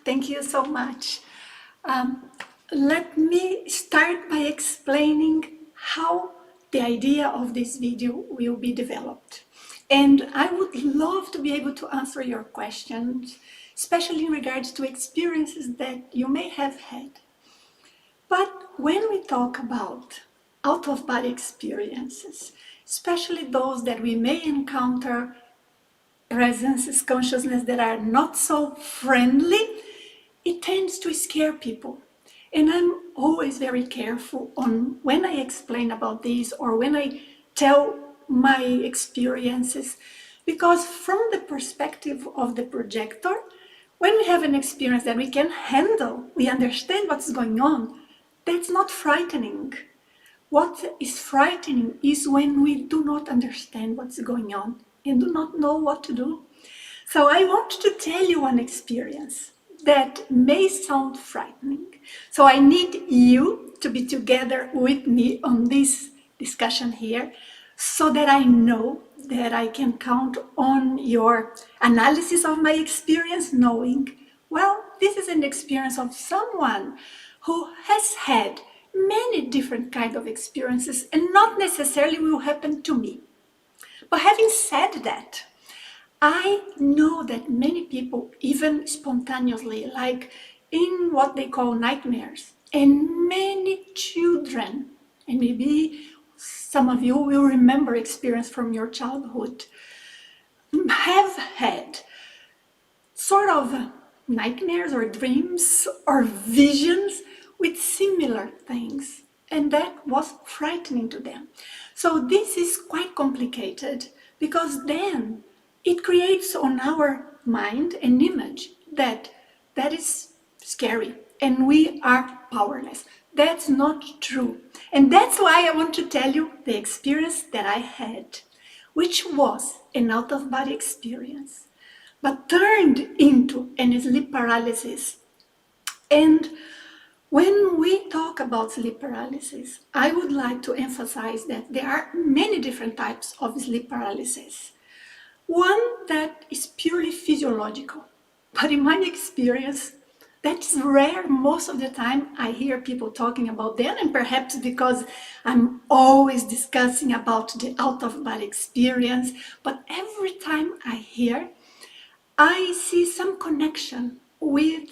Thank you so much. Let me start by explaining how the idea of this video will be developed. And I would love to be able to answer your questions, especially in regards to experiences that you may have had. But when we talk about out-of-body experiences, especially those that we may encounter presences, consciousness that are not so friendly, it tends to scare people. And I'm always very careful on when I explain about this or when I tell my experiences, because from the perspective of the projector, when we have an experience that we can handle, we understand what's going on, that's not frightening. What is frightening is when we do not understand what's going on and do not know what to do. So I want to tell you one experience that may sound frightening. So I need you to be together with me on this discussion here so that I know that I can count on your analysis of my experience, knowing, well, this is an experience of someone who has had many different kinds of experiences and not necessarily will happen to me. But having said that, I know that many people, even spontaneously, like in what they call nightmares, and many children, and maybe some of you will remember experience from your childhood, have had sort of nightmares or dreams or visions with similar things, and that was frightening to them. So this is quite complicated, because then it creates on our mind an image that is scary and we are powerless. That's not true. And that's why I want to tell you the experience that I had, which was an out-of-body experience, but turned into an sleep paralysis. And when we talk about sleep paralysis, I would like to emphasize that there are many different types of sleep paralysis. One that is purely physiological, but in my experience, that's rare. Most of the time I hear people talking about them, and perhaps because I'm always discussing about the out-of-body experience, but every time I hear, I see some connection with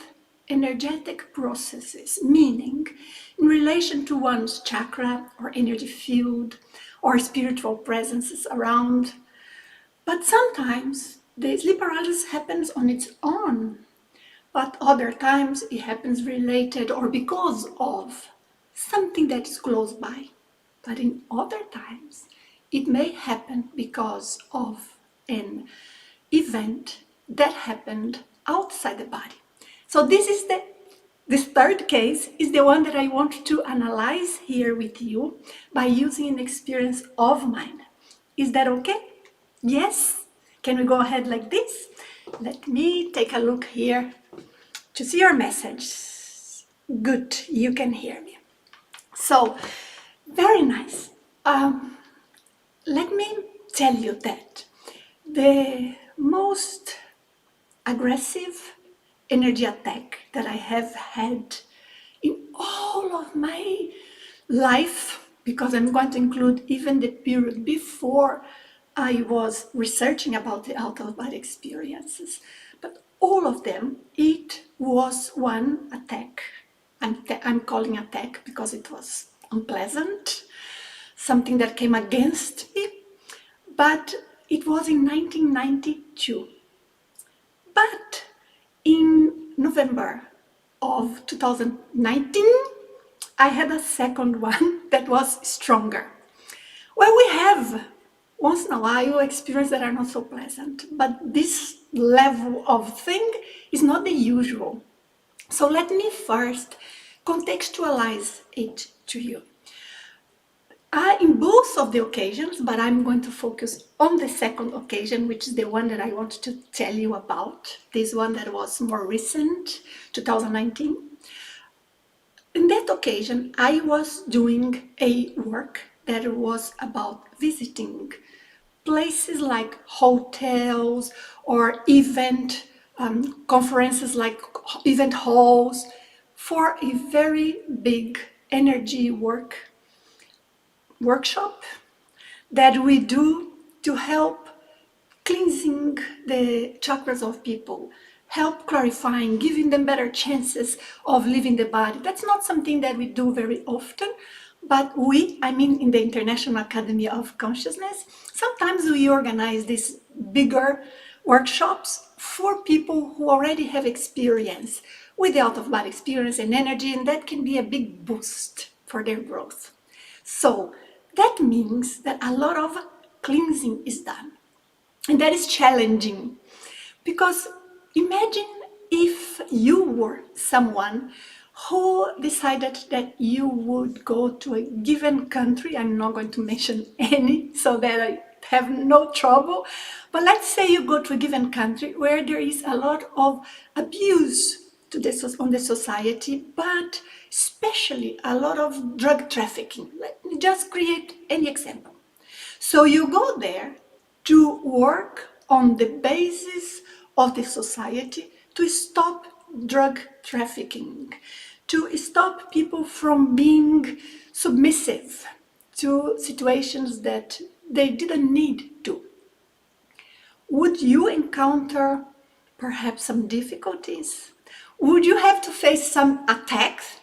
energetic processes, meaning in relation to one's chakra or energy field or spiritual presences around. But sometimes the sleep paralysis happens on its own, but other times it happens related or because of something that is close by. But in other times, it may happen because of an event that happened outside the body. So this third case is the one that I want to analyze here with you by using an experience of mine. Is that okay? Yes? Can we go ahead like this? Let me take a look here to see your message. Good, you can hear me. So, very nice. Let me tell you that the most aggressive energy attack that I have had in all of my life, because I'm going to include even the period before I was researching about the out-of-body experiences, but all of them, it was one attack. I'm calling attack because it was unpleasant, something that came against me, but it was in 1992. But in November of 2019, I had a second one that was stronger. Well, we have once in a while experiences that are not so pleasant, but this level of thing is not the usual. So let me first contextualize it to you. In both of the occasions, but I'm going to focus on the second occasion, which is the one that I want to tell you about, this one that was more recent, 2019. In that occasion, I was doing a work that was about visiting places like hotels or event conferences like event halls, for a very big energy workshop that we do to help cleansing the chakras of people, help clarifying, giving them better chances of leaving the body. That's not something that we do very often, but I mean in the International Academy of Consciousness, sometimes we organize these bigger workshops for people who already have experience with the out-of-body experience and energy, and that can be a big boost for their growth. So that means that a lot of cleansing is done. And that is challenging because imagine if you were someone who decided that you would go to a given country. I'm not going to mention any so that I have no trouble. But let's say you go to a given country where there is a lot of abuse on the society, but especially a lot of drug trafficking. Let me just create any example. So you go there to work on the basis of the society to stop drug trafficking, to stop people from being submissive to situations that they didn't need to. Would you encounter perhaps some difficulties? Would you have to face some attacks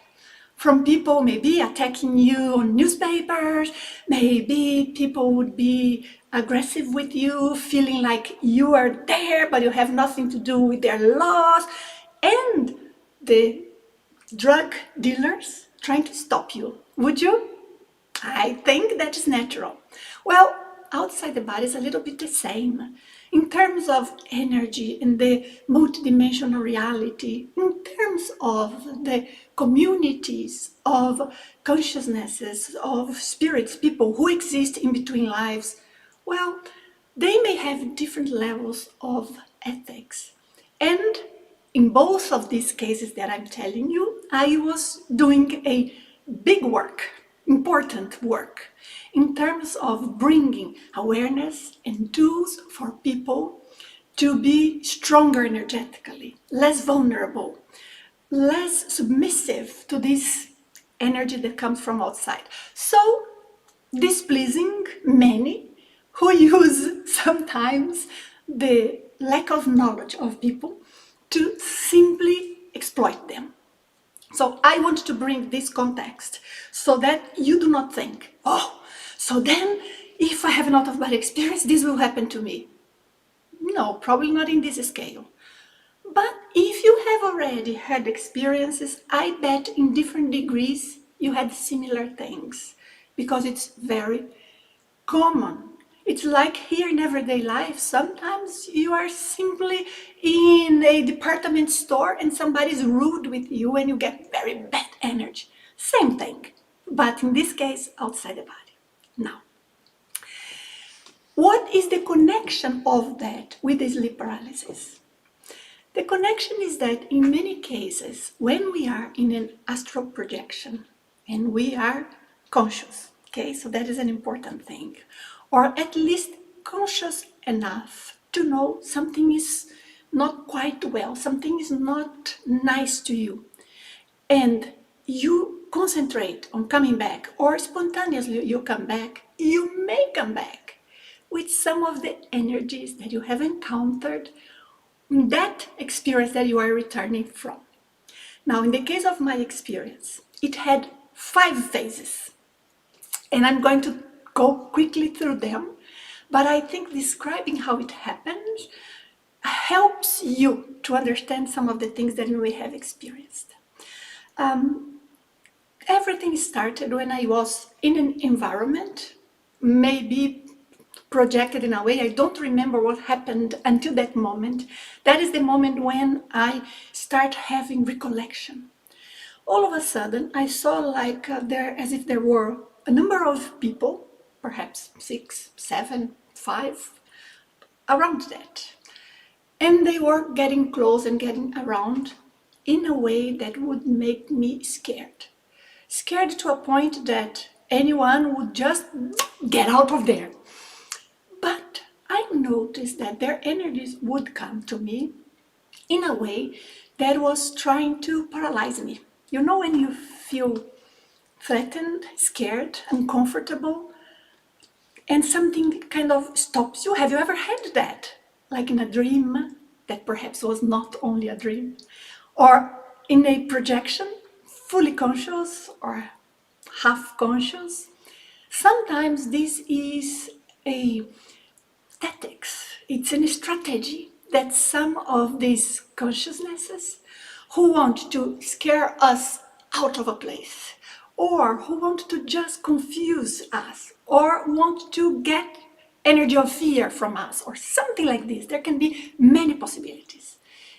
from people maybe attacking you on newspapers? Maybe people would be aggressive with you, feeling like you are there but you have nothing to do with their laws, and the drug dealers trying to stop you. Would you? I think that is natural. Well, outside the body is a little bit the same. In terms of energy in the multidimensional reality, in terms of the communities of consciousnesses, of spirits, people who exist in between lives, well, they may have different levels of ethics. And in both of these cases that I'm telling you, I was doing a big work, important work, in terms of bringing awareness and tools for people to be stronger energetically, less vulnerable, less submissive to this energy that comes from outside. So, displeasing many who use sometimes the lack of knowledge of people to simply exploit them. So I want to bring this context so that you do not think, oh, so then if I have an out-of-body experience, this will happen to me. No, probably not in this scale. But if you have already had experiences, I bet in different degrees you had similar things, because it's very common. It's like here in everyday life, sometimes you are simply in a department store and somebody's rude with you and you get very bad energy. Same thing, but in this case, outside the body. Now, what is the connection of that with the sleep paralysis? The connection is that in many cases, when we are in an astral projection and we are conscious, okay, so that is an important thing, or at least conscious enough to know something is not quite well, something is not nice to you, and you concentrate on coming back, or spontaneously you come back, you may come back with some of the energies that you have encountered in that experience that you are returning from. Now, in the case of my experience, it had 5 phases, and I'm going to go quickly through them, but I think describing how it happens helps you to understand some of the things that you may have experienced. Everything started when I was in an environment, maybe projected in a way. I don't remember what happened until that moment. That is the moment when I start having recollection. All of a sudden, I saw like as if there were a number of people, perhaps 6, 7, 5, around that. And they were getting close and getting around in a way that would make me scared. Scared to a point that anyone would just get out of there. But I noticed that their energies would come to me in a way that was trying to paralyze me. You know, when you feel threatened, scared, uncomfortable, and something kind of stops you. Have you ever had that? Like in a dream that perhaps was not only a dream, or in a projection, fully conscious or half conscious. Sometimes this is a tactics, it's a strategy that some of these consciousnesses who want to scare us out of a place, or who want to just confuse us, or want to get energy of fear from us, or something like this. There can be many possibilities.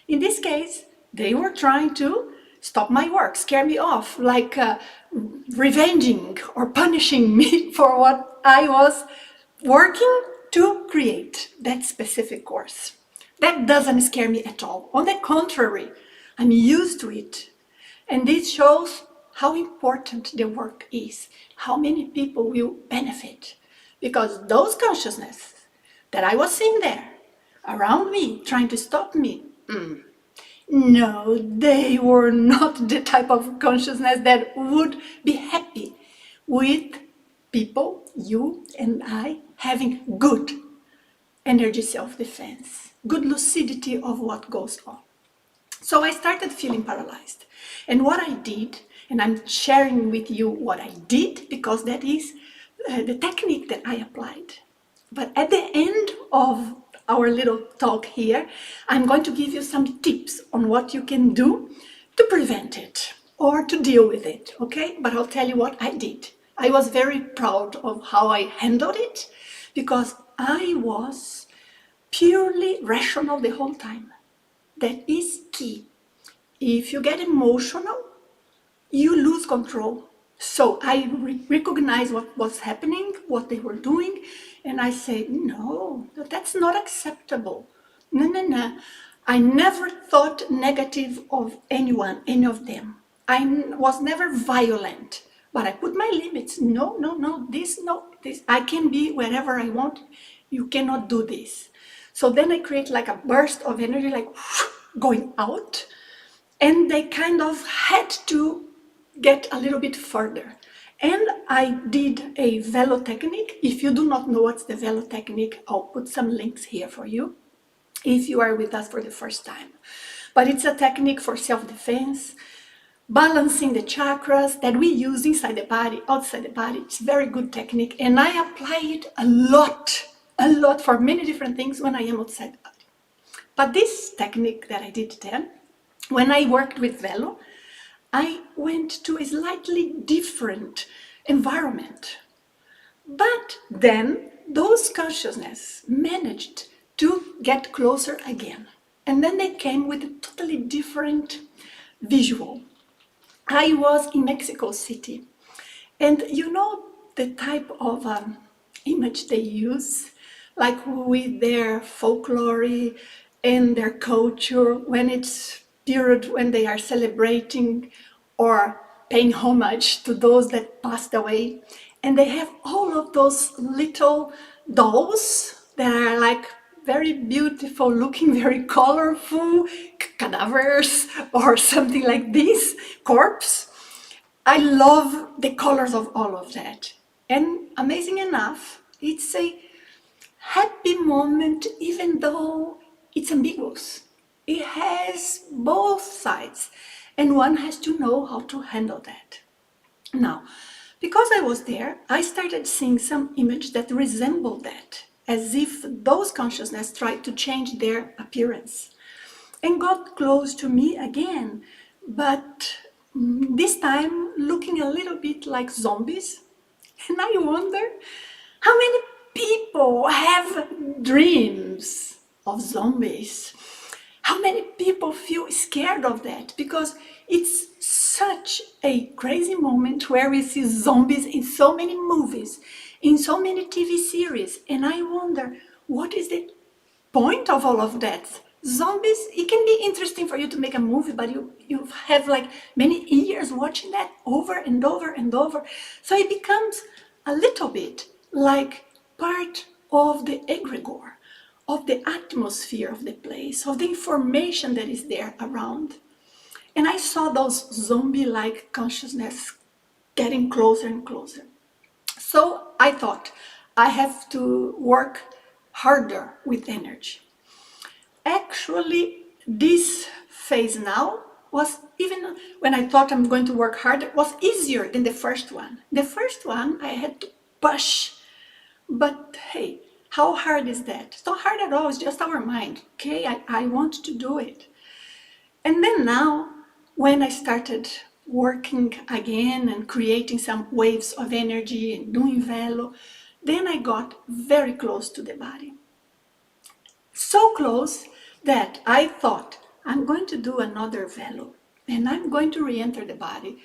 In this case, they were trying to stop my work, scare me off, like revenging or punishing me for what I was working to create, that specific course. That doesn't scare me at all. On the contrary, I'm used to it. And this shows how important the work is, how many people will benefit. Because those consciousnesses that I was seeing there, around me, trying to stop me, no, they were not the type of consciousness that would be happy with people, you and I, having good energy self-defense, good lucidity of what goes on. So I started feeling paralyzed. And what I did, and I'm sharing with you what I did because that is the technique that I applied. But at the end of our little talk here, I'm going to give you some tips on what you can do to prevent it or to deal with it, okay? But I'll tell you what I did. I was very proud of how I handled it because I was purely rational the whole time. That is key. If you get emotional, you lose control. So I recognize what was happening, what they were doing, and I say, no, that's not acceptable. No, no, no. I never thought negative of anyone, any of them. I was never violent, but I put my limits. No, no, no, this. I can be wherever I want. You cannot do this. So then I create like a burst of energy, like going out, and they kind of had to get a little bit further. And I did a velo technique. If you do not know what's the velo technique, I'll put some links here for you if you are with us for the first time. But it's a technique for self-defense, balancing the chakras that we use inside the body, outside the body. It's a very good technique. And I apply it a lot for many different things when I am outside the body. But this technique that I did then, when I worked with velo, I went to a slightly different environment. But then those consciousness managed to get closer again. And then they came with a totally different visual. I was in Mexico City. And you know the type of image they use, like with their folklore and their culture, when it's period when they are celebrating or paying homage to those that passed away. And they have all of those little dolls that are like very beautiful looking, very colorful cadavers or something like this, corpse. I love the colors of all of that. And amazing enough, it's a happy moment even though it's ambiguous. It has both sides and one has to know how to handle that. Now, because I was there, I started seeing some image that resembled that, as if those consciousness tried to change their appearance and got close to me again, but this time looking a little bit like zombies. And I wonder how many people have dreams of zombies. How many people feel scared of that? Because it's such a crazy moment where we see zombies in so many movies, in so many TV series. And I wonder, what is the point of all of that? Zombies, it can be interesting for you to make a movie, but you have like many years watching that over and over and over. So it becomes a little bit like part of the egregore of the atmosphere of the place, of the information that is there around. And I saw those zombie-like consciousness getting closer and closer. So I thought, I have to work harder with energy. Actually, this phase now was, even when I thought I'm going to work harder, was easier than the first one. The first one I had to push, but hey, how hard is that? It's not hard at all, it's just our mind. Okay, I want to do it. And then now, when I started working again and creating some waves of energy and doing velo, then I got very close to the body. So close that I thought, I'm going to do another velo and I'm going to re-enter the body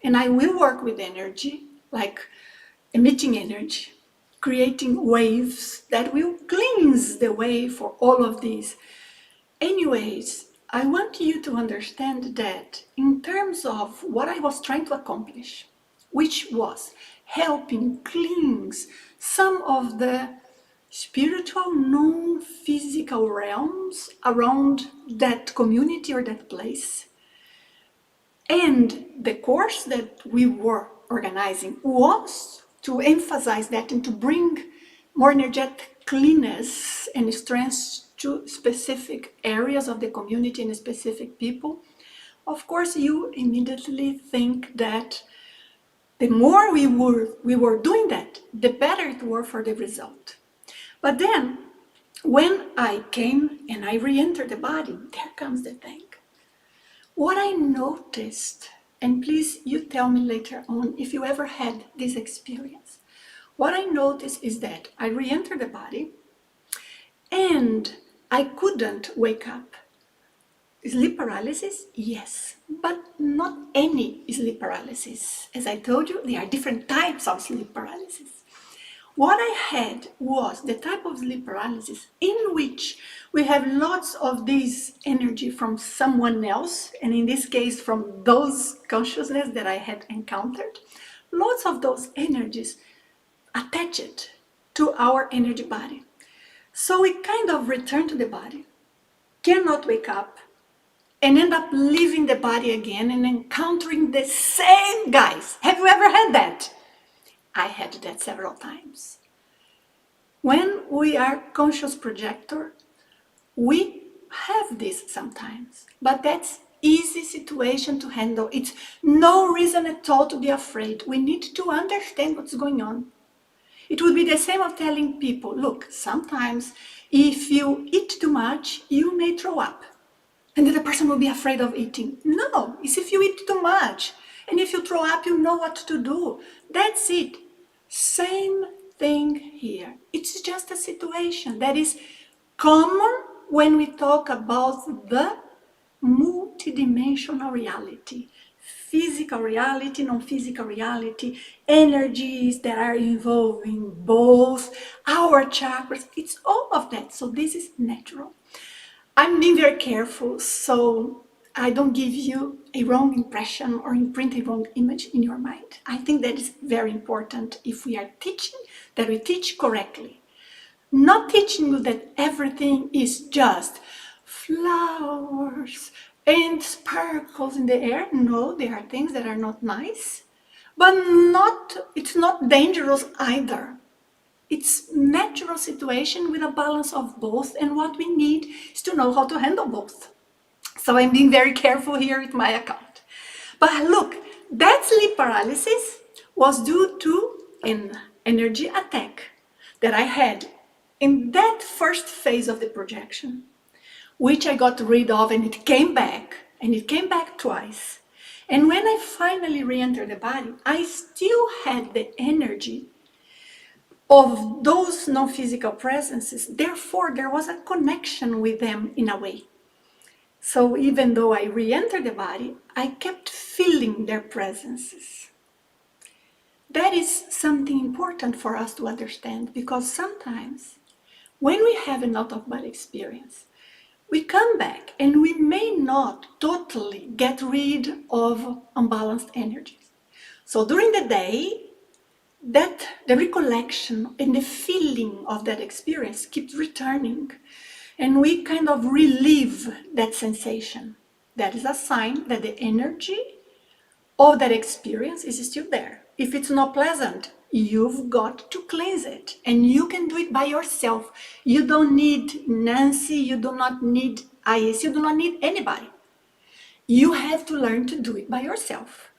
and I will work with energy, like emitting energy, creating waves that will cleanse the way for all of these. Anyways, I want you to understand that in terms of what I was trying to accomplish, which was helping cleanse some of the spiritual non-physical realms around that community or that place. And the course that we were organizing was to emphasize that and to bring more energetic cleanness and strength to specific areas of the community and specific people. Of course, you immediately think that the more we were doing that, the better it were for the result. But then, when I came and I re-entered the body, there comes the thing. What I noticed, and please you tell me later on if you ever had this experience. What I noticed is that I re-entered the body and I couldn't wake up. Sleep paralysis? Yes, but not any sleep paralysis. As I told you, there are different types of sleep paralysis. What I had was the type of sleep paralysis in which we have lots of this energy from someone else, and in this case from those consciousness that I had encountered, lots of those energies attached to our energy body. So we kind of return to the body, cannot wake up, and end up leaving the body again and encountering the same guys. Have you ever had that? I had that several times. When we are conscious projector, we have this sometimes, but that's easy situation to handle. It's no reason at all to be afraid. We need to understand what's going on. It would be the same of telling people, look, sometimes if you eat too much, you may throw up. And then the person will be afraid of eating. No, it's if you eat too much. And if you throw up, you know what to do. That's it. Same thing here. It's just a situation that is common when we talk about the multidimensional reality. Physical reality, non-physical reality, energies that are involving both our chakras. It's all of that. So this is natural. I'm being very careful so I don't give you a wrong impression or imprint a wrong image in your mind. I think that is very important if we are teaching, that we teach correctly. Not teaching you that everything is just flowers and sparkles in the air. No, there are things that are not nice, but it's not dangerous either. It's natural situation with a balance of both, and what we need is to know how to handle both. So I'm being very careful here with my account. But look, that sleep paralysis was due to an energy attack that I had in that first phase of the projection, which I got rid of, and it came back twice. And when I finally re-entered the body, I still had the energy of those non-physical presences. Therefore, there was a connection with them in a way. So even though I re-entered the body, I kept feeling their presences. That is something important for us to understand, because sometimes when we have an out-of-body experience, we come back and we may not totally get rid of unbalanced energies. So during the day, that the recollection and the feeling of that experience keeps returning. and we kind of relieve that sensation. That is a sign that the energy of that experience is still there. If it's not pleasant, you've got to cleanse it, and you can do it by yourself. You don't need Nancy, you do not need Ais, you do not need anybody. You have to learn to do it by yourself.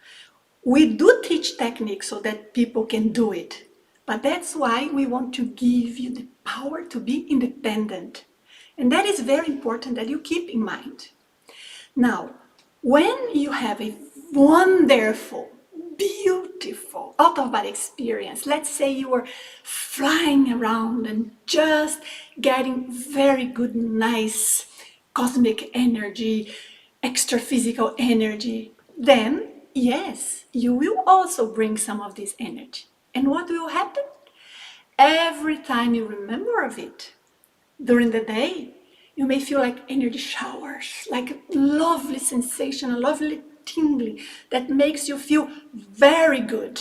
We do teach techniques so that people can do it, but that's why we want to give you the power to be independent. And that is very important that you keep in mind. Now, when you have a wonderful, beautiful out-of-body experience, let's say you were flying around and just getting very good, nice cosmic energy, extra physical energy, then yes, you will also bring some of this energy. And what will happen? Every time you remember of it during the day, you may feel like energy showers, like a lovely sensation, a lovely tingling that makes you feel very good.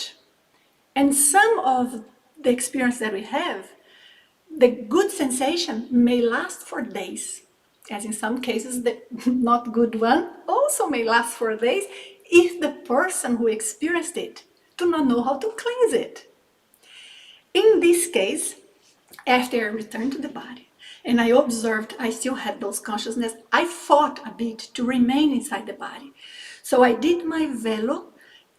And some of the experience that we have, the good sensation may last for days, as in some cases the not good one also may last for days if the person who experienced it do not know how to cleanse it. In this case, after I returned to the body and I observed I still had those consciousness, I fought a bit to remain inside the body. So I did my velo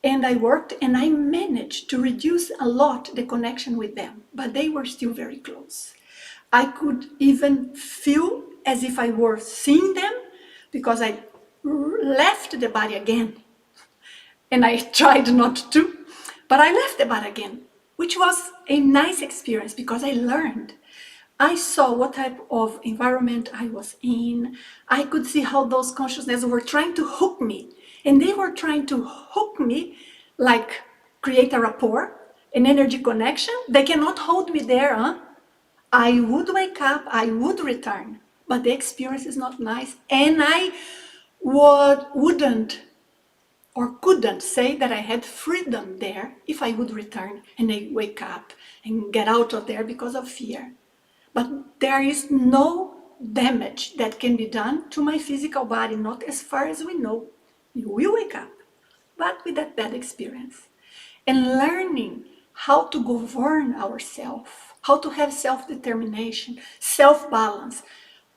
and I worked and I managed to reduce a lot the connection with them, but they were still very close. I could even feel as if I were seeing them because I left the body again. And I tried not to, but I left the body again, which was a nice experience because I learned. I saw what type of environment I was in. I could see how those consciousnesses were trying to hook me. And they were trying to hook me, like create a rapport, an energy connection. They cannot hold me there, huh? I would wake up, I would return, but the experience is not nice. And I wouldn't or couldn't say that I had freedom there if I would return and I wake up and get out of there because of fear. But there is no damage that can be done to my physical body, not as far as we know. You will wake up, but with that bad experience. And learning how to govern ourselves, how to have self-determination, self-balance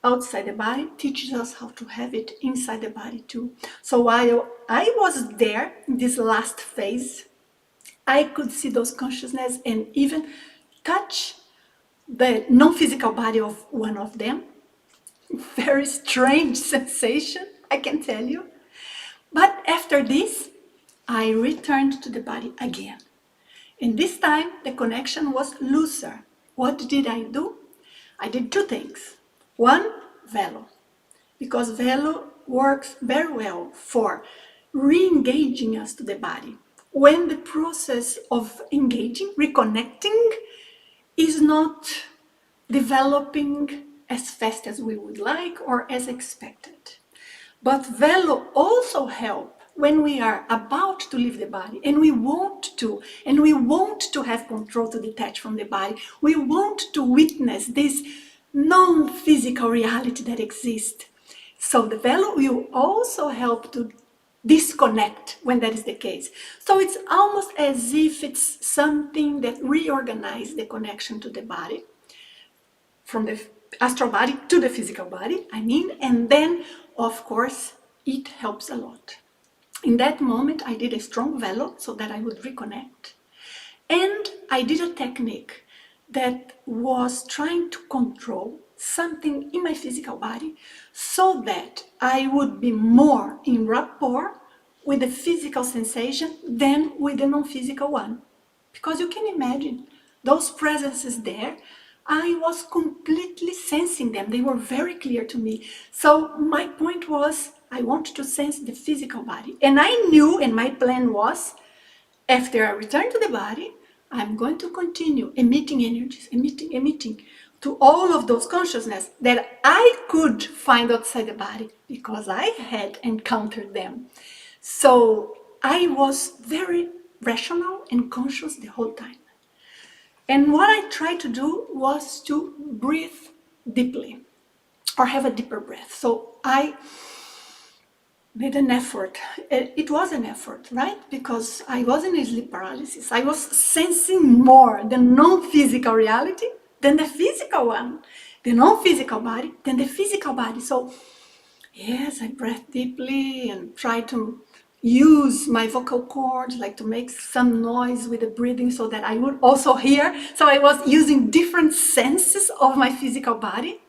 outside the body teaches us how to have it inside the body too. So while I was there in this last phase, I could see those consciousness and even touch the non-physical body of one of them. Very strange sensation, I can tell you. But after this, I returned to the body again. And this time, the connection was looser. What did I do? I did two things. One, velo, because velo works very well for re-engaging us to the body. When the process of engaging, reconnecting, is not developing as fast as we would like or as expected. But velo also help when we are about to leave the body and we want to have control to detach from the body. We want to witness this non-physical reality that exists. So the velo will also help to disconnect when that is the case. So it's almost as if it's something that reorganizes the connection to the body, from the astral body to the physical body, and then, of course, it helps a lot. In that moment, I did a strong velo so that I would reconnect. And I did a technique that was trying to control something in my physical body so that I would be more in rapport with the physical sensation than with the non-physical one. Because you can imagine those presences there, I was completely sensing them. They were very clear to me. So my point was, I want to sense the physical body. And I knew, and my plan was, after I return to the body, I'm going to continue emitting energies, emitting to all of those consciousness that I could find outside the body because I had encountered them. So I was very rational and conscious the whole time. And what I tried to do was to breathe deeply. or have a deeper breath. So I made an effort. It was an effort, right? Because I was in a sleep paralysis. I was sensing more the non-physical reality than the physical one, the non-physical body than the physical body. So yes, I breathed deeply and tried to use my vocal cords, like to make some noise with the breathing so that I would also hear. So I was using different senses of my physical body.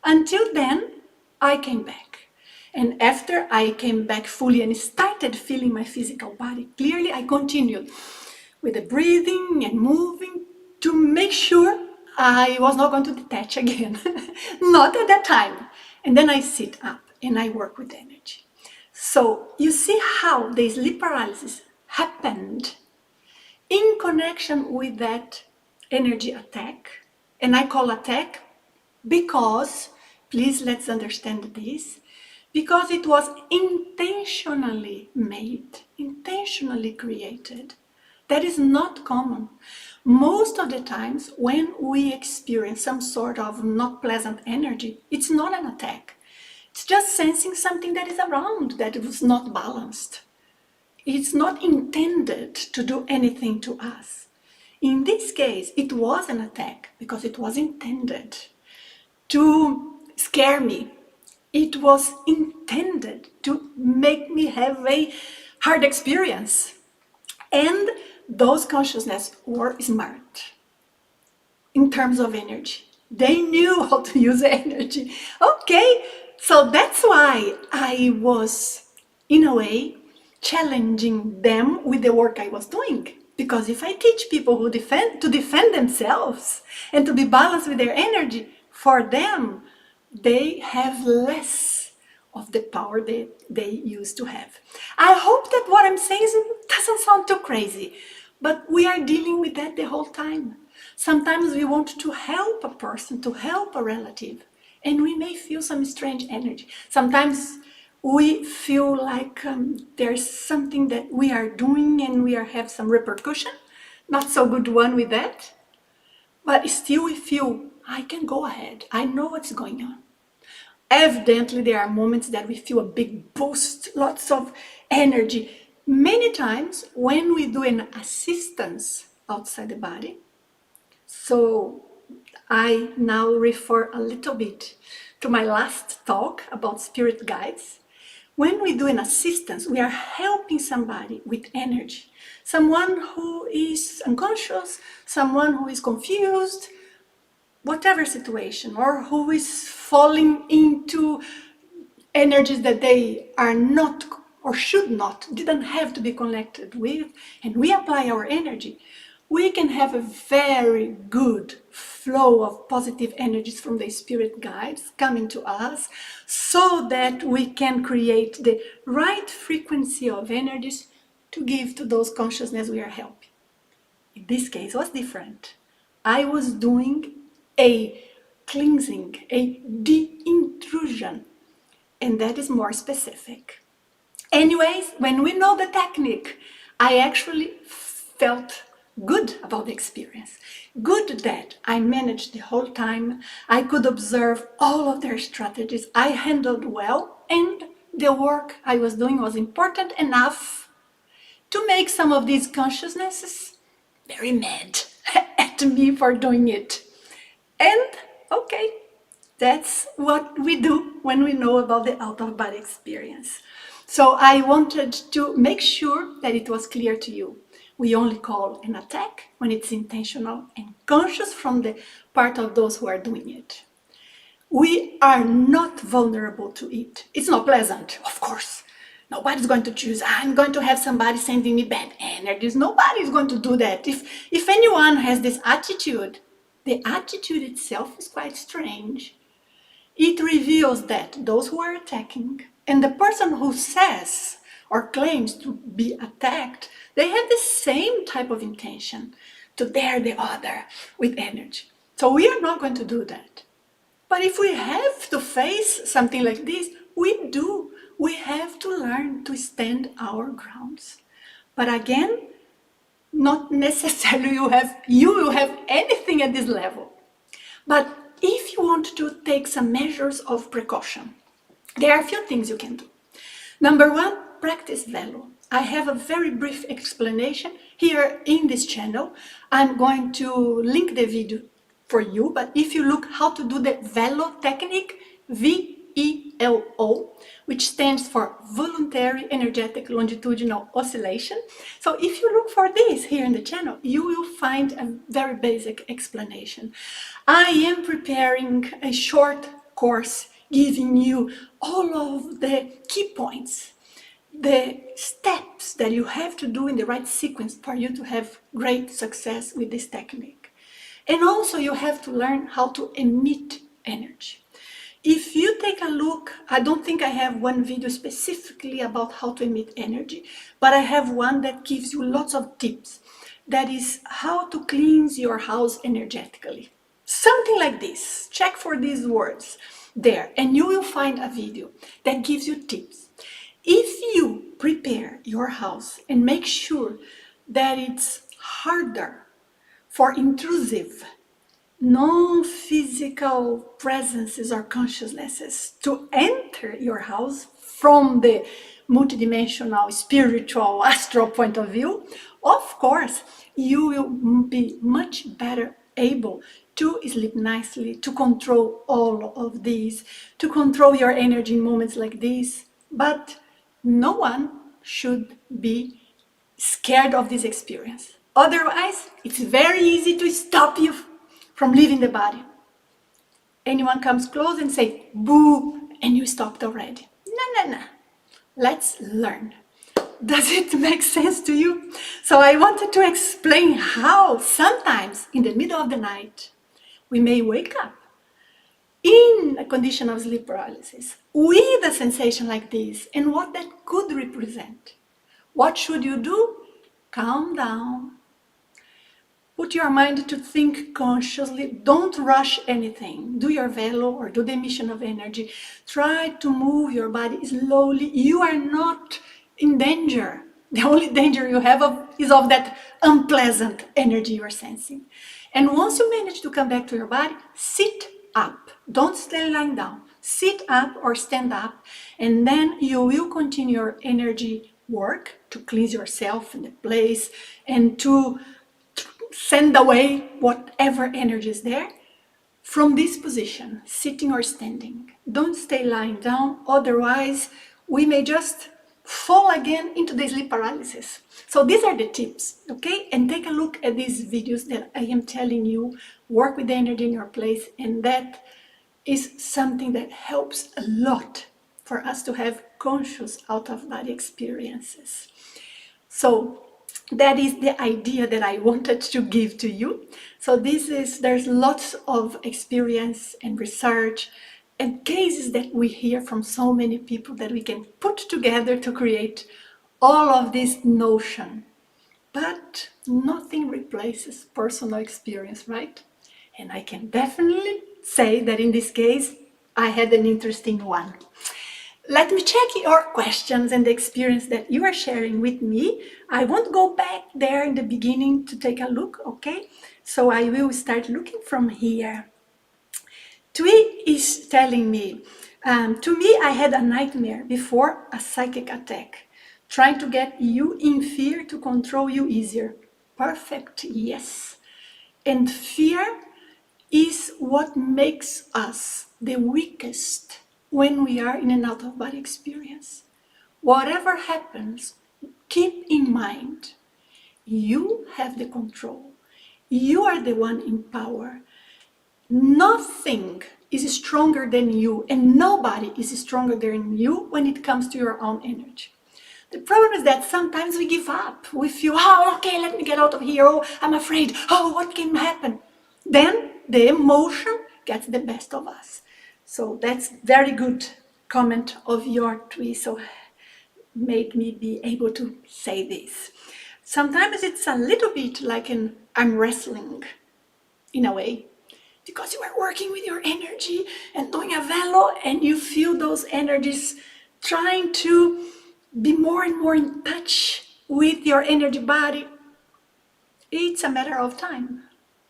Until then, I came back. And after I came back fully and started feeling my physical body clearly, I continued with the breathing and moving to make sure I was not going to detach again. Not at that time. And then I sit up and I work with energy. So you see how the sleep paralysis happened in connection with that energy attack. And I call attack because, please let's understand this, because it was intentionally made, intentionally created. That is not common. Most of the times when we experience some sort of not pleasant energy, it's not an attack. It's just sensing something that is around that was not balanced. It's not intended to do anything to us. In this case, it was an attack because it was intended to scare me. It was intended to make me have a hard experience. And those consciousness were smart in terms of energy. They knew how to use energy. Okay, so that's why I was, in a way, challenging them with the work I was doing. Because if I teach people who to defend themselves and to be balanced with their energy, for them, they have less of the power they used to have. I hope that what I'm saying doesn't sound too crazy, but we are dealing with that the whole time. Sometimes we want to help a person, to help a relative, and we may feel some strange energy. Sometimes we feel like there's something that we are doing and we have some repercussion, not so good one with that, but still we feel, I can go ahead, I know what's going on. Evidently, there are moments that we feel a big boost, lots of energy. Many times when we do an assistance outside the body, so I now refer a little bit to my last talk about spirit guides. When we do an assistance, we are helping somebody with energy. Someone who is unconscious, someone who is confused, whatever situation, or who is falling into energies that they are not or should not, didn't have to be connected with, and we apply our energy, we can have a very good flow of positive energies from the spirit guides coming to us so that we can create the right frequency of energies to give to those consciousness we are helping. In this case, it was different. I was doing a cleansing, a de-intrusion, and that is more specific. Anyways, when we know the technique, I actually felt good about the experience. Good that I managed the whole time. I could observe all of their strategies. I handled well, and the work I was doing was important enough to make some of these consciousnesses very mad at me for doing it. And okay, that's what we do when we know about the out-of-body experience. So I wanted to make sure that it was clear to you. We only call an attack when it's intentional and conscious from the part of those who are doing it. We are not vulnerable to it. It's not pleasant, of course. Nobody's going to choose, I'm going to have somebody sending me bad energies. Nobody's going to do that. If anyone has this attitude, the attitude itself is quite strange. It reveals that those who are attacking and the person who says or claims to be attacked, they have the same type of intention to dare the other with energy. So we are not going to do that. But if we have to face something like this, we do. We have to learn to stand our grounds. But again, not necessarily you will have anything at this level. But if you want to take some measures of precaution, there are a few things you can do. Number one, practice velo. I have a very brief explanation here in this channel. I'm going to link the video for you, but if you look how to do the velo technique, VELO, which stands for Voluntary Energetic Longitudinal Oscillation. So if you look for this here in the channel, you will find a very basic explanation. I am preparing a short course giving you all of the key points, the steps that you have to do in the right sequence for you to have great success with this technique. And also you have to learn how to emit energy. If you take a look, I don't think I have one video specifically about how to emit energy, but I have one that gives you lots of tips. That is how to cleanse your house energetically. Something like this. Check for these words there and you will find a video that gives you tips. If you prepare your house and make sure that it's harder for intrusive non-physical presences or consciousnesses to enter your house from the multidimensional, spiritual, astral point of view, of course, you will be much better able to sleep nicely, to control all of these, to control your energy in moments like this. But no one should be scared of this experience. Otherwise, it's very easy to stop you from leaving the body. Anyone comes close and say, boo, and you stopped already. No. Let's learn. Does it make sense to you? So I wanted to explain how sometimes in the middle of the night, we may wake up in a condition of sleep paralysis with a sensation like this and what that could represent. What should you do? Calm down. Put your mind to think consciously. Don't rush anything. Do your velo or do the emission of energy. Try to move your body slowly. You are not in danger. The only danger you have is of that unpleasant energy you are sensing. And once you manage to come back to your body, sit up. Don't stay lying down. Sit up or stand up, and then you will continue your energy work to cleanse yourself in the place and to send away whatever energy is there from this position, sitting or standing. Don't stay lying down, otherwise we may just fall again into the sleep paralysis. So these are the tips, okay? And take a look at these videos that I am telling you, work with the energy in your place, and that is something that helps a lot for us to have conscious out-of-body experiences. So that is the idea that I wanted to give to you. So there's lots of experience and research and cases that we hear from so many people that we can put together to create all of this notion. But nothing replaces personal experience, right? And I can definitely say that in this case, I had an interesting one. Let me check your questions and the experience that you are sharing with me. I won't go back there in the beginning to take a look, okay? So I will start looking from here. Tui is telling me, to me, I had a nightmare before a psychic attack, trying to get you in fear to control you easier. Perfect, yes. And fear is what makes us the weakest when we are in an out-of-body experience. Whatever happens, keep in mind, you have the control. You are the one in power. Nothing is stronger than you, and nobody is stronger than you when it comes to your own energy. The problem is that sometimes we give up. We feel, oh, okay, let me get out of here. Oh, I'm afraid. Oh, what can happen? Then the emotion gets the best of us. So that's very good comment of your tweet. So made me be able to say this. Sometimes it's a little bit like an arm wrestling in a way, because you are working with your energy and doing a velo and you feel those energies trying to be more and more in touch with your energy body. It's a matter of time.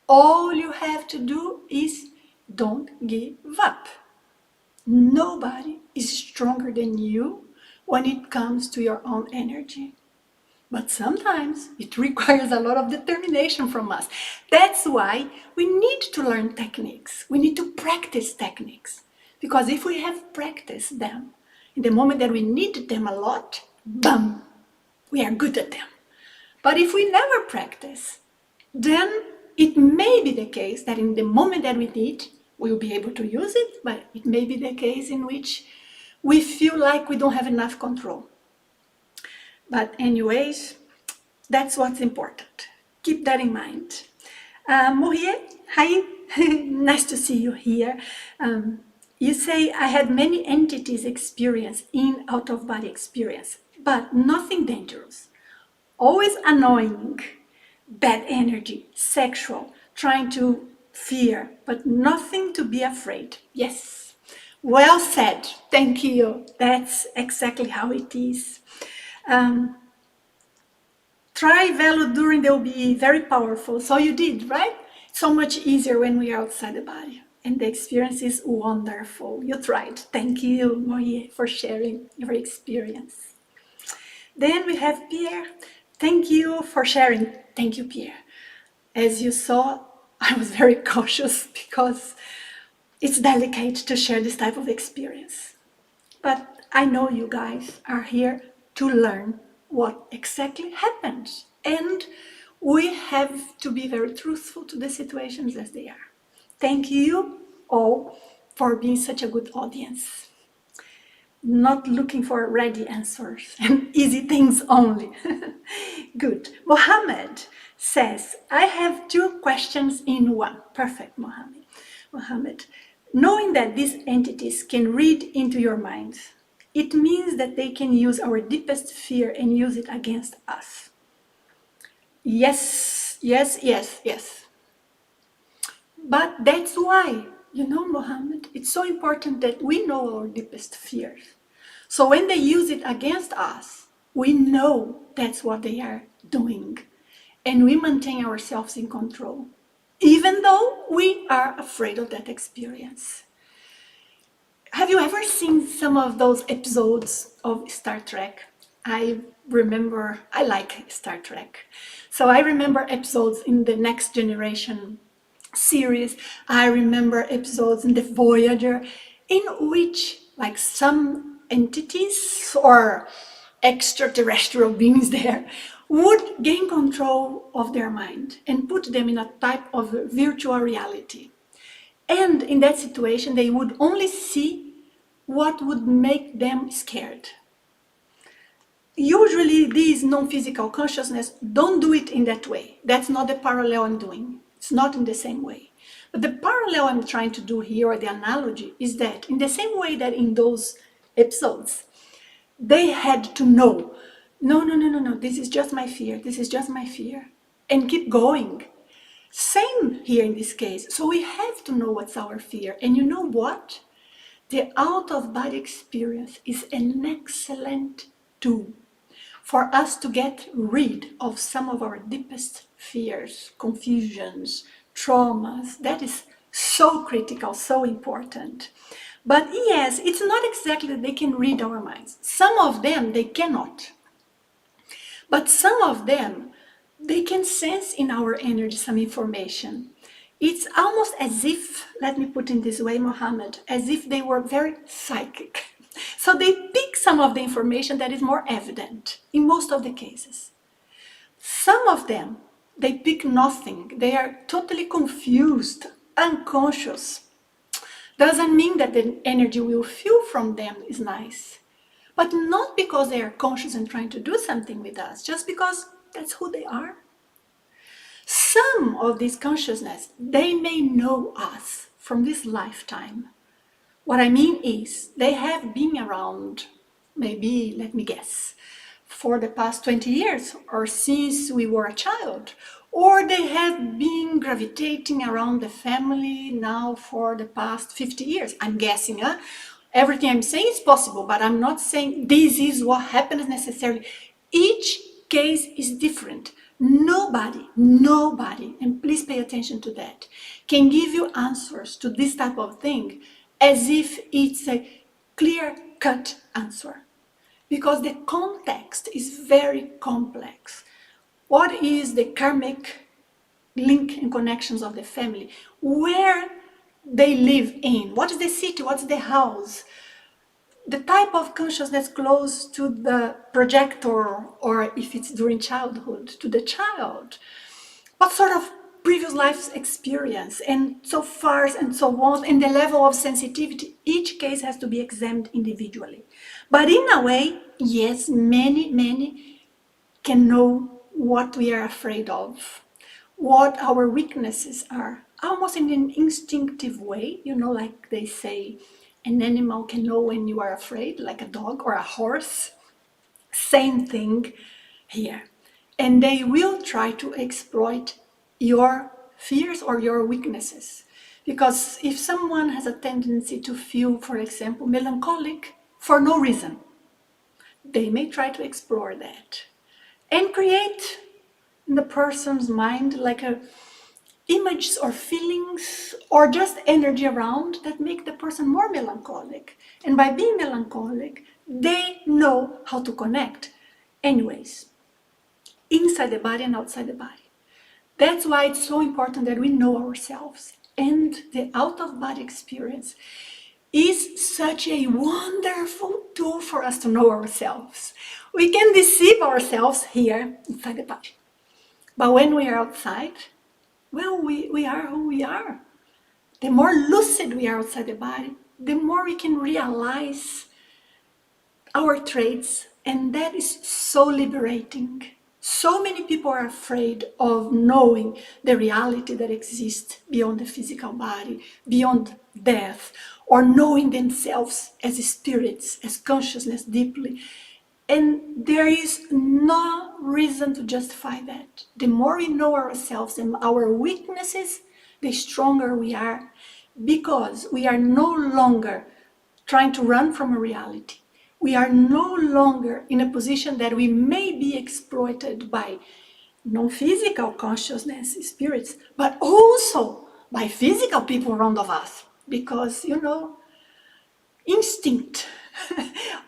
All you have to do is don't give up. Nobody is stronger than you when it comes to your own energy. But sometimes it requires a lot of determination from us. That's why we need to learn techniques. We need to practice techniques. Because if we have practiced them, in the moment that we need them a lot, bam, we are good at them. But if we never practice, then it may be the case that in the moment that we need, we will be able to use it, but it may be the case in which we feel like we don't have enough control. But anyways, that's what's important. Keep that in mind. Mohier, hi, nice to see you here. You say, I had many entities experience in out-of-body experience, but nothing dangerous. Always annoying, bad energy, sexual, trying to fear, but nothing to be afraid. Yes, well said. Thank you. That's exactly how it is. Try velo during, they'll be very powerful. So you did, right? So much easier when we are outside the body. And the experience is wonderful. You tried. Thank you, Moye, for sharing your experience. Then we have Pierre. Thank you for sharing. Thank you, Pierre. As you saw, I was very cautious because it's delicate to share this type of experience. But I know you guys are here to learn what exactly happened. And we have to be very truthful to the situations as they are. Thank you all for being such a good audience. Not looking for ready answers and easy things only. Good. Mohammed says, I have two questions in one. Perfect, Mohammed. Mohammed, knowing that these entities can read into your mind, it means that they can use our deepest fear and use it against us. Yes, yes, yes, yes. But that's why, Mohammed, it's so important that we know our deepest fears. So when they use it against us, we know that's what they are doing. And we maintain ourselves in control, even though we are afraid of that experience. Have you ever seen some of those episodes of Star Trek? I like Star Trek. So I remember episodes in the Next Generation series. I remember episodes in the Voyager in which like some entities or extraterrestrial beings there would gain control of their mind and put them in a type of virtual reality. And in that situation, they would only see what would make them scared. Usually, these non-physical consciousness don't do it in that way. That's not the parallel I'm doing. It's not in the same way. But the parallel I'm trying to do here, or the analogy, is that in the same way that in those episodes, they had to know, no, this is just my fear, this is just my fear, and keep going. Same here in this case. So we have to know what's our fear. And you know what? The out-of-body experience is an excellent tool for us to get rid of some of our deepest fears, confusions, traumas. That is so critical, so important. But yes, it's not exactly that they can read our minds. Some of them, they cannot. But some of them, they can sense in our energy some information. It's almost as if, let me put it this way, Mohammed, as if they were very psychic. So they pick some of the information that is more evident in most of the cases. Some of them, they pick nothing. They are totally confused, unconscious. Doesn't mean that the energy we'll feel from them is nice. But not because they are conscious and trying to do something with us, just because that's who they are. Some of this consciousness, they may know us from this lifetime. What I mean is, they have been around, maybe, let me guess, for the past 20 years, or since we were a child. Or they have been gravitating around the family now for the past 50 years. I'm guessing, huh? Everything I'm saying is possible, but I'm not saying this is what happens necessarily. Each case is different. Nobody, and please pay attention to that, can give you answers to this type of thing as if it's a clear-cut answer, because the context is very complex. What is the karmic link and connections of the family? Where they live in? What is the city? What's the house? The type of consciousness close to the projector, or if it's during childhood, to the child. What sort of previous life experience, and so far and so on, and the level of sensitivity. Each case has to be examined individually. But in a way, yes, many can know what we are afraid of, what our weaknesses are, almost in an instinctive way, like they say, an animal can know when you are afraid, like a dog or a horse. Same thing here. And they will try to exploit your fears or your weaknesses. Because if someone has a tendency to feel, for example, melancholic for no reason, they may try to explore that and create in the person's mind like images or feelings or just energy around that make the person more melancholic. And by being melancholic, they know how to connect anyways, inside the body and outside the body. That's why it's so important that we know ourselves. And the out-of-body experience is such a wonderful tool for us to know ourselves. We can deceive ourselves here inside the body. But when we are outside, well, we are who we are. The more lucid we are outside the body, the more we can realize our traits, and that is so liberating. So many people are afraid of knowing the reality that exists beyond the physical body, beyond death, or knowing themselves as spirits, as consciousness deeply. And there is no reason to justify that. The more we know ourselves and our weaknesses, the stronger we are, because we are no longer trying to run from a reality. We are no longer in a position that we may be exploited by non-physical consciousness, spirits, but also by physical people around of us. Because, instinct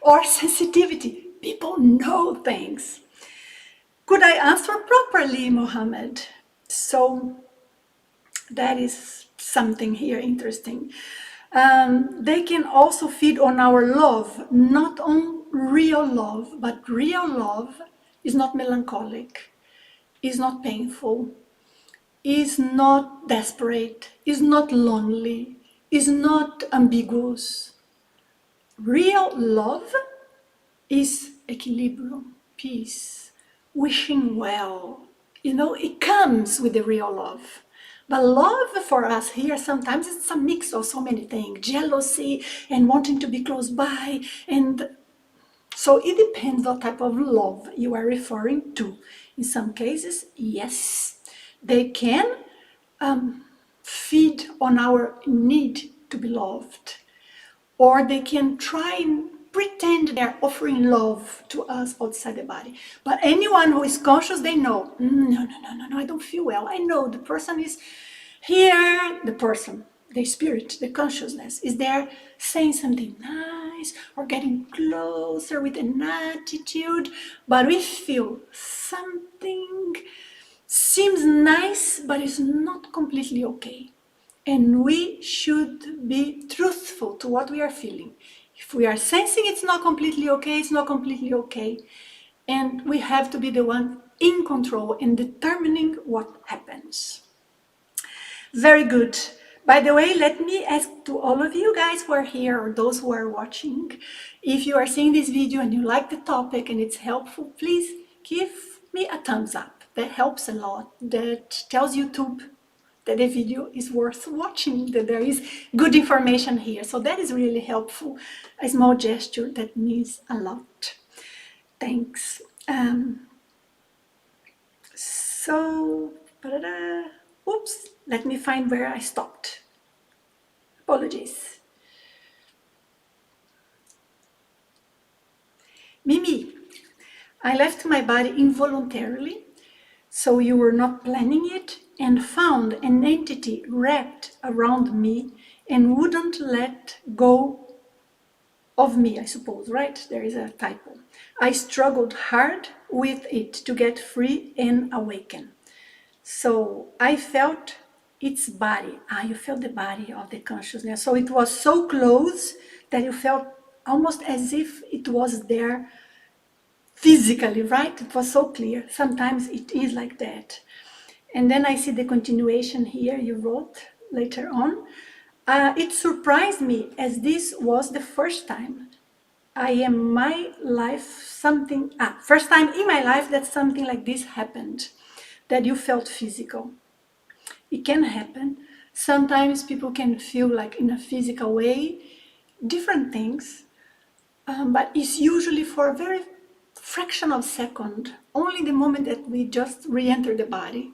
or sensitivity, people know things. Could I answer properly, Mohammed? So that is something here interesting. They can also feed on our love, not on real love, but real love is not melancholic, is not painful, is not desperate, is not lonely, is not ambiguous. Real love is equilibrium, peace, wishing well. It comes with the real love. But love for us here, sometimes it's a mix of so many things, jealousy and wanting to be close by. And so it depends what type of love you are referring to. In some cases, yes, they can feed on our need to be loved. Or they can try and pretend they're offering love to us outside the body. But anyone who is conscious, they know, no, I don't feel well. I know the person is here, the spirit, the consciousness is there saying something nice or getting closer with an attitude, but we feel something seems nice, but is not completely okay. And we should be truthful to what we are feeling. If we are sensing it's not completely okay, it's not completely okay. And we have to be the one in control in determining what happens. Very good. By the way, let me ask to all of you guys who are here or those who are watching, if you are seeing this video and you like the topic and it's helpful, please give me a thumbs up. That helps a lot. That tells YouTube that the video is worth watching, that there is good information here. So that is really helpful. A small gesture that means a lot. Thanks. Oops, let me find where I stopped. Apologies. Mimi, I left my body involuntarily, So you were not planning it and found an entity wrapped around me and wouldn't let go of me, I suppose, right? There is a typo. I struggled hard with it to get free and awaken. So I felt its body. You felt the body of the consciousness. So it was so close that you felt almost as if it was there physically, right? It was so clear. Sometimes it is like that. And then I see the continuation here you wrote later on. It surprised me as this was the first time first time in my life that something like this happened, that you felt physical. It can happen. Sometimes people can feel like in a physical way, different things, but it's usually for a very fraction of a second, only the moment that we just re-enter the body,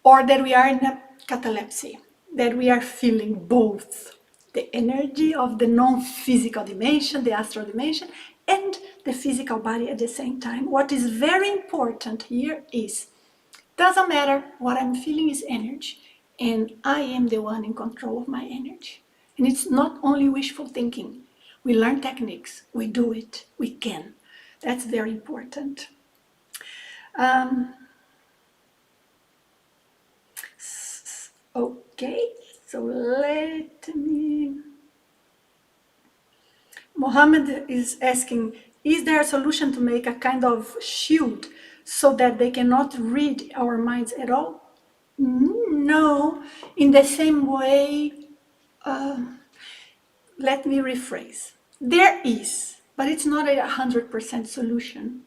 or that we are in a catalepsy, that we are feeling both the energy of the non-physical dimension, the astral dimension, and the physical body at the same time. What is very important here is, doesn't matter, what I'm feeling is energy, and I am the one in control of my energy. And it's not only wishful thinking. We learn techniques, we do it, we can. That's very important. Okay, so let me... Mohammed is asking, is there a solution to make a kind of shield so that they cannot read our minds at all? No, in the same way, let me rephrase. There is, but it's not a 100% solution.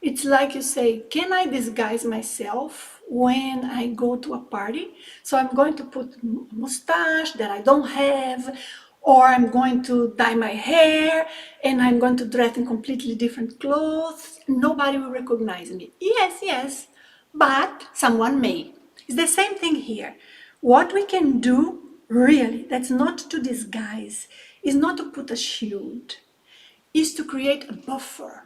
It's like you say, can I disguise myself when I go to a party? So I'm going to put a mustache that I don't have, or I'm going to dye my hair, and I'm going to dress in completely different clothes. Nobody will recognize me. Yes, but someone may. It's the same thing here. What we can do, really, that's not to disguise, is not to put a shield, is to create a buffer,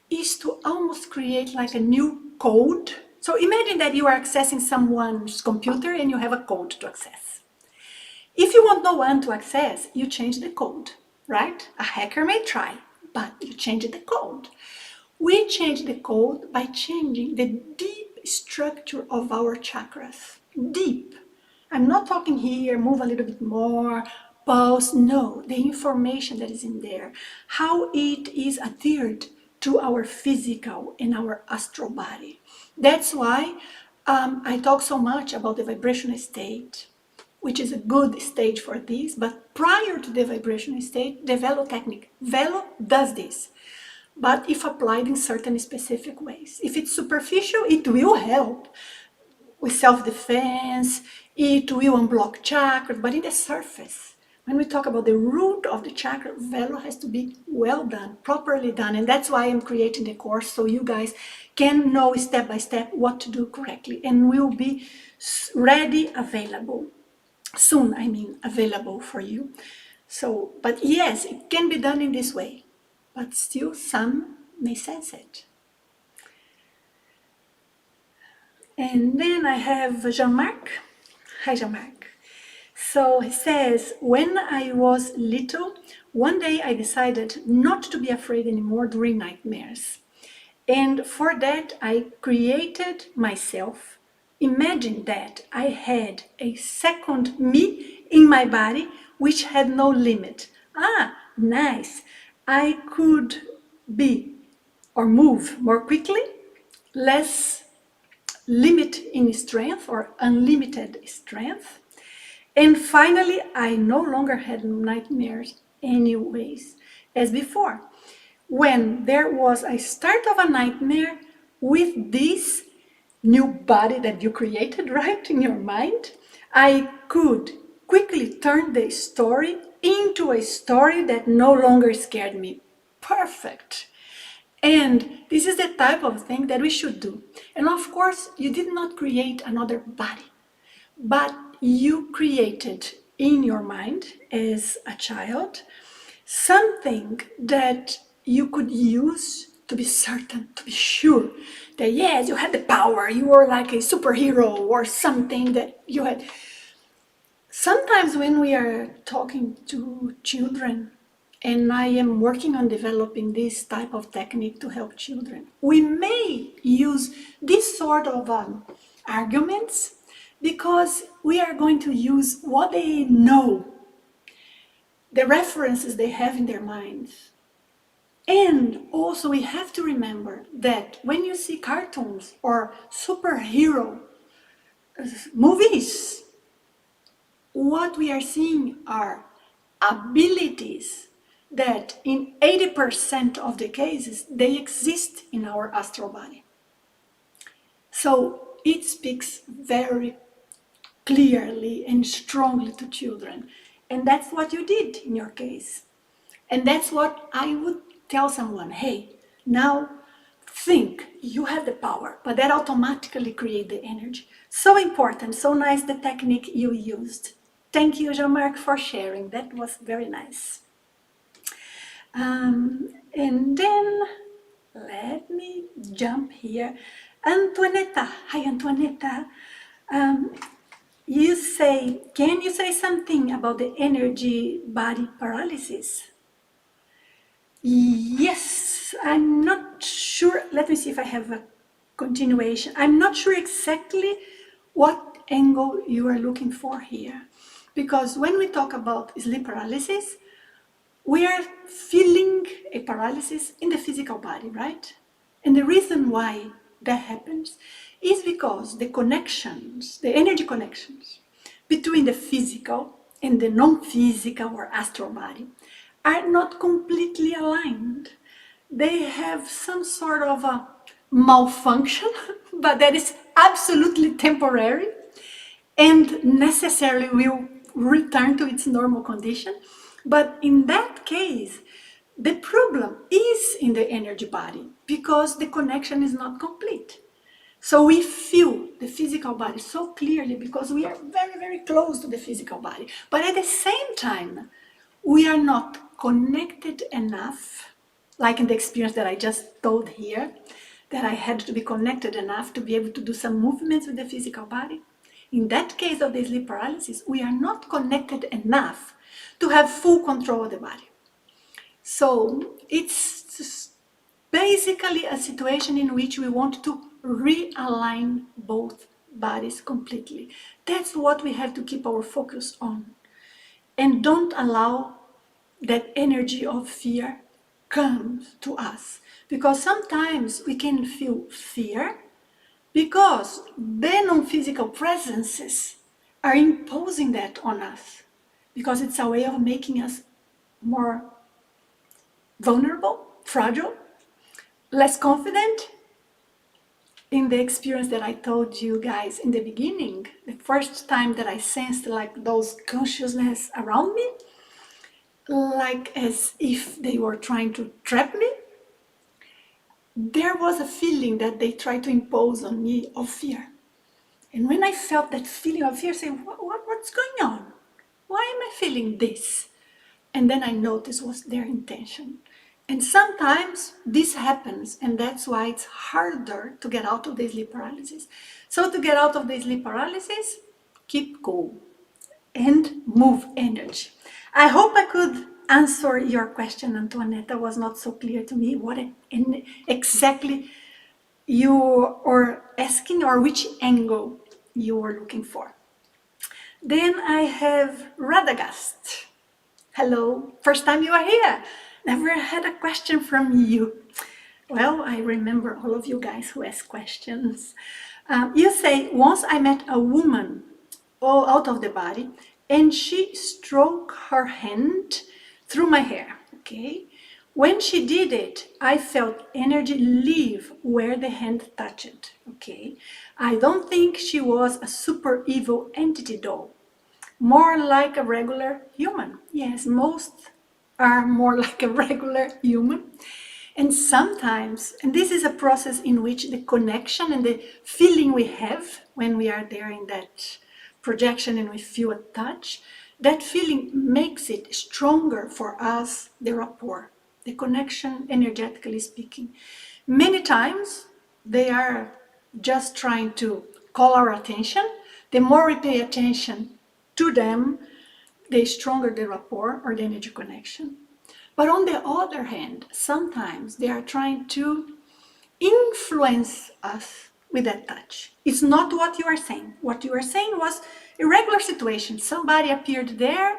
is to almost create like a new code. So imagine that you are accessing someone's computer and you have a code to access. If you want no one to access, you change the code, right? A hacker may try, but you change the code. We change the code by changing the deep structure of our chakras. Deep. I'm not talking here, move a little bit more, pause. No, the information that is in there, how it is adhered to our physical and our astral body. That's why I talk so much about the vibrational state, which is a good stage for this, but prior to the vibrational state, the Velo technique. Velo does this, but if applied in certain specific ways. If it's superficial, it will help with self-defense, it will unblock chakras, but in the surface, when we talk about the root of the chakra, Velo has to be well done, properly done, and that's why I'm creating the course, so you guys can know step by step what to do correctly, and will be ready, available. Soon, I mean, available for you. So, but yes, it can be done in this way, but still some may sense it. And then I have Jean-Marc. Hi, Jean-Marc. So he says, when I was little, one day I decided not to be afraid anymore during nightmares. And for that, I created myself. Imagine that I had a second me in my body, which had no limit. Nice. I could be or move more quickly, less limit in strength or unlimited strength. And finally, I no longer had nightmares anyways, as before. When there was a start of a nightmare with this new body that you created, right, in your mind, I could quickly turn the story into a story that no longer scared me. Perfect. And this is the type of thing that we should do. And of course, you did not create another body, but you created in your mind as a child something that you could use to be certain, to be sure, that yes, you had the power, you were like a superhero or something that you had. Sometimes when we are talking to children, and I am working on developing this type of technique to help children, we may use this sort of arguments because we are going to use what they know, the references they have in their minds. And also we have to remember that when you see cartoons or superhero movies, what we are seeing are abilities that in 80% of the cases, they exist in our astral body. So it speaks very clearly and strongly to children. And that's what you did in your case. And that's what I would tell someone, hey, now think you have the power, but that automatically creates the energy. So important, so nice the technique you used. Thank you, Jean-Marc, for sharing. That was very nice. And then let me jump here. Antoinetta, hi Antoinetta. Can you say something about the energy body paralysis? Yes, I'm not sure. Let me see if I have a continuation. I'm not sure exactly what angle you are looking for here. Because when we talk about sleep paralysis, we are feeling a paralysis in the physical body, right? And the reason why that happens is because the connections, the energy connections between the physical and the non-physical or astral body are not completely aligned. They have some sort of a malfunction, but that is absolutely temporary and necessarily will return to its normal condition. But in that case, the problem is in the energy body because the connection is not complete. So we feel the physical body so clearly because we are very, very close to the physical body. But at the same time, we are not connected enough, like in the experience that I just told here, that I had to be connected enough to be able to do some movements with the physical body. In that case of the sleep paralysis, we are not connected enough to have full control of the body. So it's basically a situation in which we want to realign both bodies completely. That's what we have to keep our focus on. And don't allow that energy of fear come to us. Because sometimes we can feel fear because the non-physical presences are imposing that on us. Because it's a way of making us more vulnerable, fragile, less confident. In the experience that I told you guys in the beginning, the first time that I sensed like those consciousness around me, like as if they were trying to trap me, there was a feeling that they tried to impose on me of fear. And when I felt that feeling of fear, saying, what's going on? Why am I feeling this? And then I noticed was their intention. And sometimes this happens, and that's why it's harder to get out of the sleep paralysis. So to get out of the sleep paralysis, keep cool and move energy. I hope I could answer your question, Antoinette. That was not so clear to me what exactly you are asking or which angle you were looking for. Then I have Radagast. Hello, first time you are here. Never had a question from you. Well, I remember all of you guys who ask questions. You say, once I met a woman all out of the body and she stroked her hand through my hair, okay? When she did it, I felt energy leave where the hand touched, okay? I don't think she was a super evil entity though. More like a regular human. Yes, most are more like a regular human. And sometimes, and this is a process in which the connection and the feeling we have when we are there in that projection and we feel a touch, that feeling makes it stronger for us, the rapport, the connection energetically speaking. Many times they are just trying to call our attention. The more we pay attention to them, the stronger the rapport or the energy connection. But on the other hand, sometimes they are trying to influence us with that touch. It's not what you are saying. What you are saying was a regular situation. Somebody appeared there,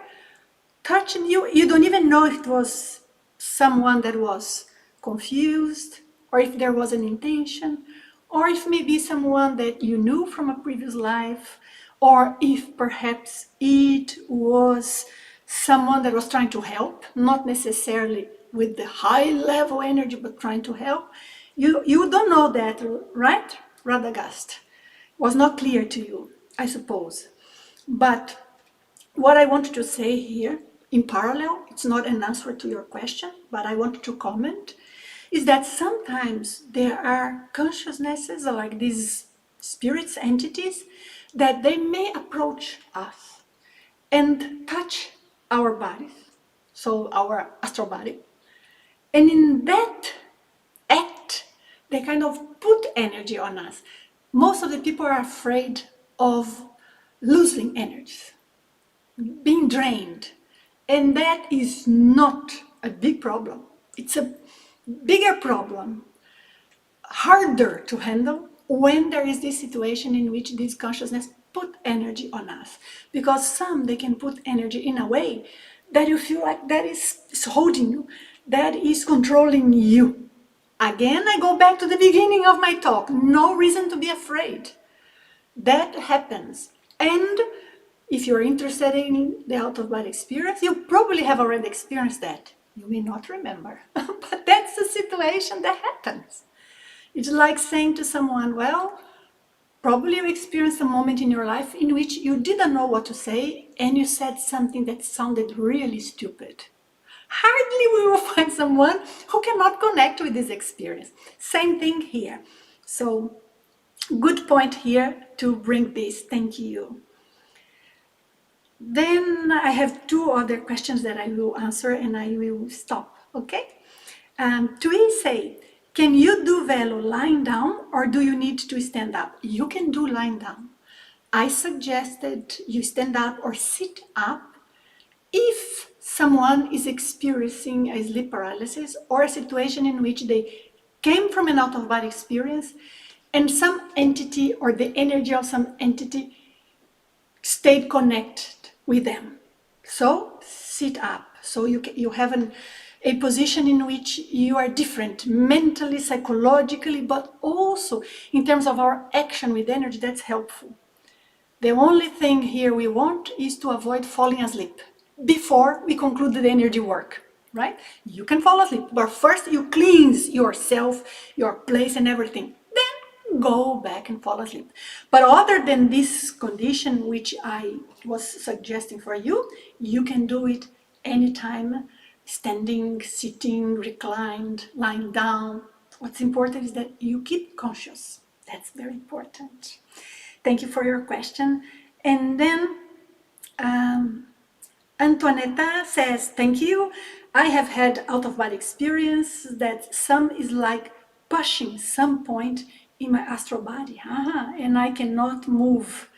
touching you. You don't even know if it was someone that was confused, or if there was an intention, or if maybe someone that you knew from a previous life, or if perhaps it was someone that was trying to help, not necessarily with the high level energy, but trying to help. You don't know that, right, Radagast? Was not clear to you, I suppose. But what I wanted to say here, in parallel, it's not an answer to your question, but I wanted to comment, is that sometimes there are consciousnesses like these spirits, entities, that they may approach us and touch our bodies, so our astral body. And in that act, they kind of put energy on us. Most of the people are afraid of losing energies, being drained. And that is not a big problem. It's a bigger problem, harder to handle when there is this situation in which this consciousness put energy on us. Because some, they can put energy in a way that you feel like that is holding you, that is controlling you. Again, I go back to the beginning of my talk. No reason to be afraid. That happens. And if you're interested in the out-of-body experience, you probably have already experienced that. You may not remember, but that's the situation that happens. It's like saying to someone, well, probably you experienced a moment in your life in which you didn't know what to say and you said something that sounded really stupid. Hardly we will find someone who cannot connect with this experience. Same thing here. So, good point here to bring this. Thank you. Then I have two other questions that I will answer and I will stop, okay? Tui say, can you do velo lying down or do you need to stand up? You can do lying down. I suggested you stand up or sit up if someone is experiencing a sleep paralysis or a situation in which they came from an out-of-body experience and some entity or the energy of some entity stayed connected with them. So sit up. So you have a position in which you are different mentally, psychologically, but also in terms of our action with energy. That's helpful. The only thing here we want is to avoid falling asleep before we conclude the energy work, right? You can fall asleep, but first you cleanse yourself, your place and everything. Then go back and fall asleep. But other than this condition, which I was suggesting for you, you can do it anytime, standing, sitting, reclined, lying down. What's important is that you keep conscious. That's very important. Thank you for your question. And then Antoinetta says, thank you. I have had out-of-body experience that some is like pushing some point in my astral body. And I cannot move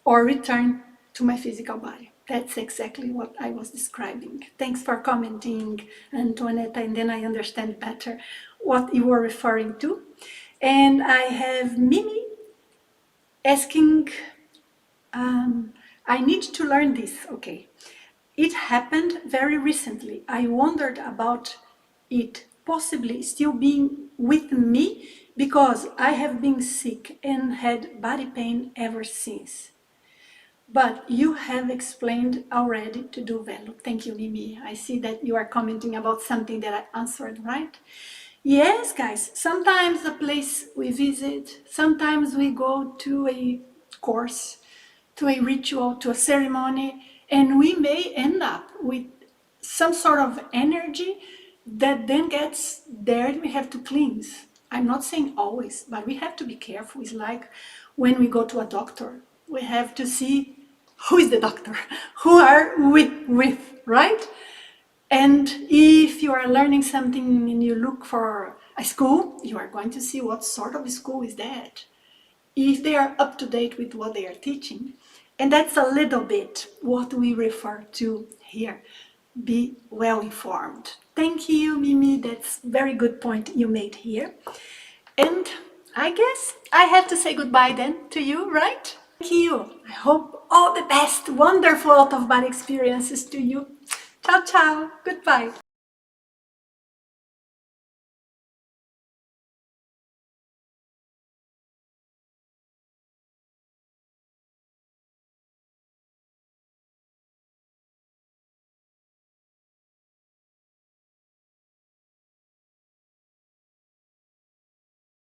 or return to my physical body. That's exactly what I was describing. Thanks for commenting, Antoinetta, and then I understand better what you were referring to. And I have Mimi asking, I need to learn this. Okay. It happened very recently. I wondered about it possibly still being with me because I have been sick and had body pain ever since. But you have explained already to do velo. Thank you, Mimi. I see that you are commenting about something that I answered, right? Yes, guys, sometimes the place we visit, sometimes we go to a course, to a ritual, to a ceremony, and we may end up with some sort of energy that then gets there and we have to cleanse. I'm not saying always, but we have to be careful. It's like when we go to a doctor, we have to see who is the doctor, who are we with, right? And if you are learning something and you look for a school, you are going to see what sort of school is that, if they are up to date with what they are teaching. And that's a little bit what we refer to here. Be well informed. Thank you, Mimi. That's a very good point you made here. And I guess I have to say goodbye then to you, right? Thank you. I hope all the best, wonderful out-of-body experiences to you. Ciao, ciao. Goodbye.